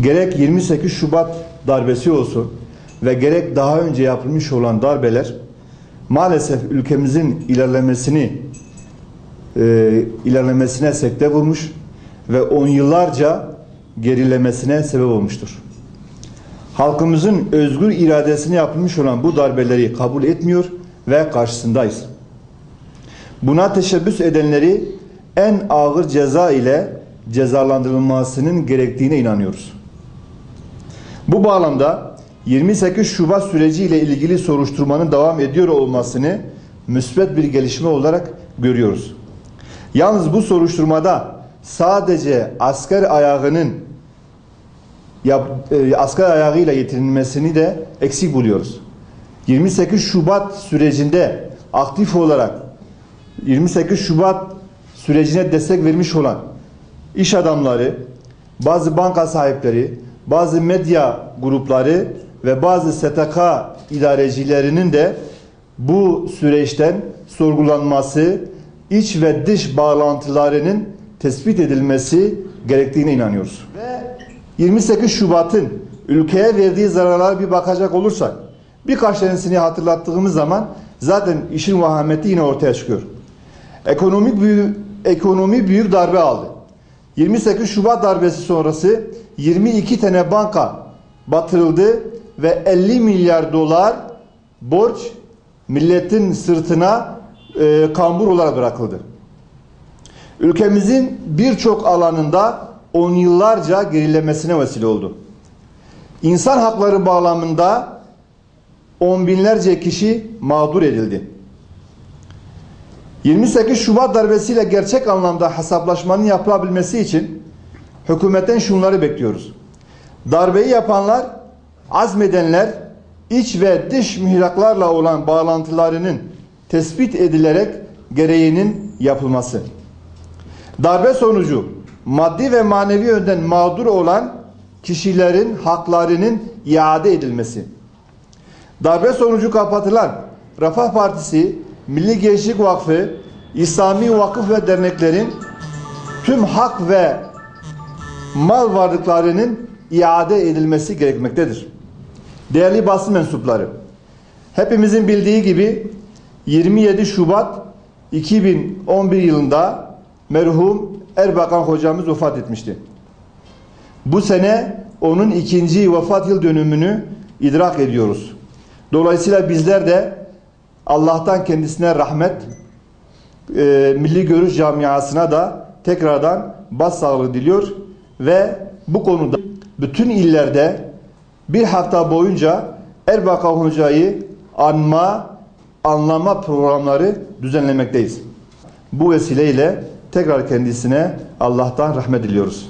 Gerek 28 Şubat darbesi olsun ve gerek daha önce yapılmış olan darbeler maalesef ülkemizin ilerlemesine sekte vurmuş ve 10 yıllarca gerilemesine sebep olmuştur. Halkımızın özgür iradesine yapılmış olan bu darbeleri kabul etmiyor ve karşısındayız. Buna teşebbüs edenleri en ağır ceza ile cezalandırılmasının gerektiğine inanıyoruz. Bu bağlamda 28 Şubat süreci ile ilgili soruşturmanın devam ediyor olmasını müsbet bir gelişme olarak görüyoruz. Yalnız bu soruşturmada sadece asker ayağıyla yetirilmesini de eksik buluyoruz. 28 Şubat sürecinde aktif olarak 28 Şubat sürecine destek vermiş olan iş adamları, bazı banka sahipleri, bazı medya grupları ve bazı STK idarecilerinin de bu süreçten sorgulanması, iç ve dış bağlantılarının tespit edilmesi gerektiğine inanıyoruz. Ve 28 Şubat'ın ülkeye verdiği zararlara bir bakacak olursak, birkaç tanesini hatırlattığımız zaman zaten işin vahameti yine ortaya çıkıyor. Ekonomi büyük darbe aldı. 28 Şubat darbesi sonrası 22 tane banka batırıldı ve 50 milyar dolar borç milletin sırtına kambur olarak bırakıldı. Ülkemizin birçok alanında 10 yıllarca gerilemesine vesile oldu. İnsan hakları bağlamında on binlerce kişi mağdur edildi. 28 Şubat darbesiyle gerçek anlamda hesaplaşmanın yapılabilmesi için hükümetten şunları bekliyoruz. Darbeyi yapanlar, azmedenler, iç ve dış mihraklarla olan bağlantılarının tespit edilerek gereğinin yapılması. Darbe sonucu maddi ve manevi yönden mağdur olan kişilerin haklarının iade edilmesi. Darbe sonucu kapatılan Refah Partisi, Milli Gençlik Vakfı, İslami vakıf ve derneklerin tüm hak ve mal varlıklarının iade edilmesi gerekmektedir. Değerli basın mensupları, hepimizin bildiği gibi 27 Şubat 2011 yılında merhum Erbakan hocamız vefat etmişti. Bu sene onun ikinci vefat yıl dönümünü idrak ediyoruz. Dolayısıyla bizler de Allah'tan kendisine rahmet, Milli Görüş camiasına da tekrardan başsağlığı diliyor ve bu konuda bütün illerde bir hafta boyunca Erbakan Hoca'yı anlama programları düzenlemekteyiz. Bu vesileyle tekrar kendisine Allah'tan rahmet diliyoruz.